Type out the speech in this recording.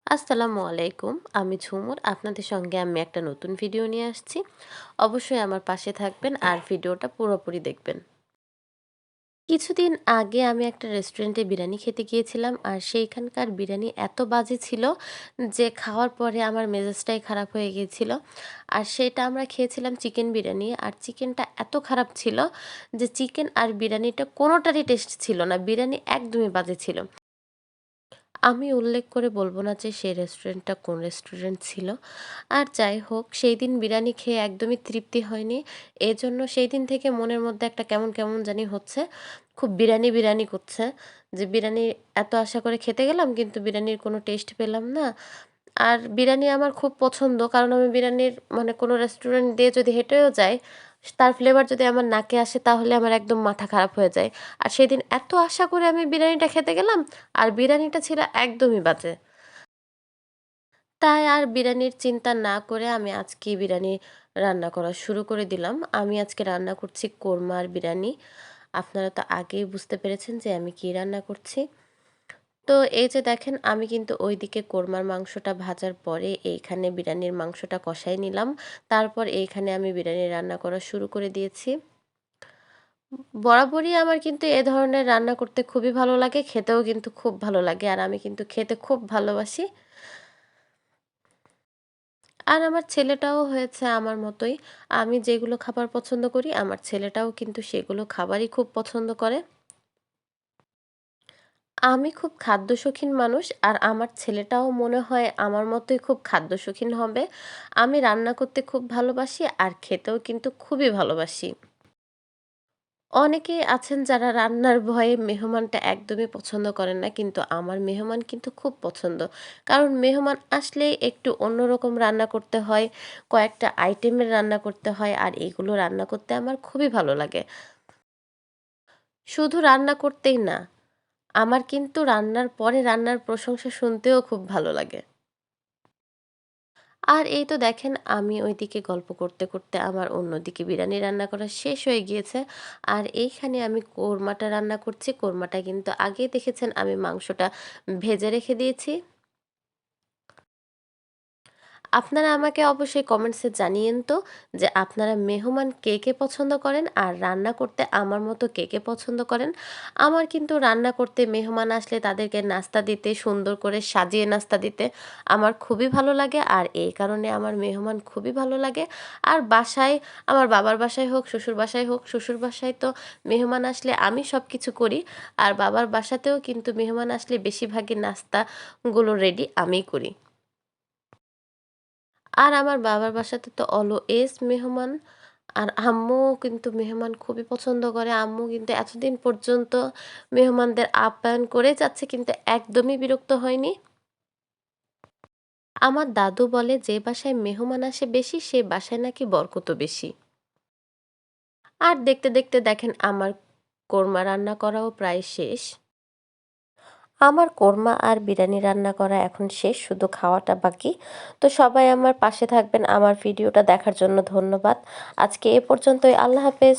আসসালামু আলাইকুম। আমি ঝুমুর। আপনাদের সঙ্গে আমি একটা নতুন ভিডিও নিয়ে আসছি। অবশ্যই আমার পাশে থাকবেন আর ভিডিওটা পুরোপুরি দেখবেন। কিছুদিন আগে আমি একটা রেস্টুরেন্টে বিরিয়ানি খেতে গিয়েছিলাম আর সেইখানকার বিরিয়ানি এত বাজে ছিল যে খাওয়ার পরে আমার মেজাজটাই খারাপ হয়ে গিয়েছিল। আর সেটা আমরা খেয়েছিলাম চিকেন বিরিয়ানি আর চিকেনটা এত খারাপ ছিল যে চিকেন আর বিরিয়ানিটা কোনোটারই টেস্ট ছিল না। বিরিয়ানি একদমই বাজে ছিল। আমি উল্লেখ করে বলব না যে সেই রেস্টুরেন্টটা কোন রেস্টুরেন্ট ছিল। আর যাই হোক সেইদিন বিরিয়ানি খেয়ে একদমই তৃপ্তি হয়নি। এজন্য সেই দিন থেকে মনের মধ্যে একটা কেমন, কেমন জানি হচ্ছে। খুব বিরিয়ানি, বিরিয়ানি করছে। যে বিরিয়ানি এত আশা করে খেতে গেলাম কিন্তু বিরিয়ানির কোনো টেস্ট পেলাম না। আর বিরিয়ানি আমার খুব পছন্দ। কারণ আমি বিরিয়ানির মানে কোনো রেস্টুরেন্ট দিয়ে যদি হেঁটেও যাই, তার ফ্লেভার যদি আমার নাকে আসে তাহলে আমার একদম মাথা খারাপ হয়ে যায়। আর সেদিন এত আশা করে আমি বিরিয়ানিটা খেতে গেলাম আর বিরিয়ানিটা ছিল একদমই বাজে। তাই আর বিরিয়ানির চিন্তা না করে আমি আজকেই বিরিয়ানি রান্না করা শুরু করে দিলাম। আমি আজকে রান্না করছি কোরমা আর বিরিয়ানি। আপনারা তো আগেই বুঝতে পেরেছেন যে আমি কী রান্না করছি। তো এই যে দেখেন আমি কিন্তু ওইদিকে কোরমার মাংসটা ভাজার পরে এইখানে বিরিয়ানির মাংসটা কষাই নিলাম। তারপর এইখানে আমি বিরিয়ানি রান্না করা শুরু করে দিয়েছি। বরাবরই আমার কিন্তু এ ধরনের রান্না করতে খুবই ভালো লাগে, খেতেও কিন্তু খুব ভালো লাগে। আর আমি কিন্তু খেতে খুব ভালোবাসি। আর আমার ছেলেটাও হয়েছে আমার মতোই। আমি যেগুলো খাবার পছন্দ করি আমার ছেলেটাও কিন্তু সেগুলো খাবারই খুব পছন্দ করে। আমি খুব খাদ্যশৌখিন মানুষ আর আমার ছেলেটাও মনে হয় আমার মতোই খুব খাদ্যশৌখিন হবে। আমি রান্না করতে খুব ভালোবাসি আর খেতেও কিন্তু খুবই ভালোবাসি। অনেকেই আছেন যারা রান্নার ভয়ে মেহমানটা একদমই পছন্দ করেন না, কিন্তু আমার মেহমান কিন্তু খুব পছন্দ। কারণ মেহমান আসলেই একটু অন্যরকম রান্না করতে হয়, কয়েকটা আইটেমের রান্না করতে হয় আর এগুলো রান্না করতে আমার খুবই ভালো লাগে। শুধু রান্না করতেই না, আমার কিন্তু রান্নার পরে রান্নার প্রশংসা শুনতেও খুব ভালো লাগে। আর এই তো দেখেন আমি ওইদিকে গল্প করতে, করতে আমার অন্যদিকে বিরিয়ানি রান্না করা শেষ হয়ে গিয়েছে। আর এইখানে আমি কোরমাটা রান্না করছি। কোরমাটা কিন্তু আগেই দেখেছেন আমি মাংসটা ভেজে রেখে দিয়েছি। আপনারা আমাকে অবশ্যই কমেন্টসে জানিয়েন তো যে আপনারা মেহমান কে কে পছন্দ করেন আর রান্না করতে আমার মতো কে কে পছন্দ করেন। আমার কিন্তু রান্না করতে মেহমান আসলে তাদেরকে নাস্তা দিতে, সুন্দর করে সাজিয়ে নাস্তা দিতে আমার খুবই ভালো লাগে আর এই কারণে আমার মেহমান খুবই ভালো লাগে। আর বাসায় আমার বাবার বাসায় হোক, শ্বশুর বাসায় হোক, শ্বশুর বাসায় তো মেহমান আসলে আমি সব কিছু করি আর বাবার বাসাতেও কিন্তু মেহমান আসলে বেশিরভাগই নাস্তাগুলো রেডি আমিই করি। আর আমার বাবার বাসাতে তো অলওয়েজ মেহমান। আর আম্মুও কিন্তু মেহমান খুবই পছন্দ করে। আম্মু কিন্তু এতদিন পর্যন্ত মেহমানদের আপ্যায়ন করে যাচ্ছে কিন্তু একদমই বিরক্ত হয়নি। আমার দাদু বলে যে বাসায় মেহমান আসে বেশি সে বাসায় নাকি বরকতও বেশি। আর দেখতে, দেখতে দেখেন আমার কোরমা রান্না করাও প্রায় শেষ। আমার কোরমা আর বিরিয়ানি রান্না করা এখন শেষ, শুধু খাওয়াটা বাকি। তো সবাই আমার পাশে থাকবেন। আমার ভিডিওটা দেখার জন্য ধন্যবাদ। আজকে এ পর্যন্তই। আল্লাহ হাফেজ।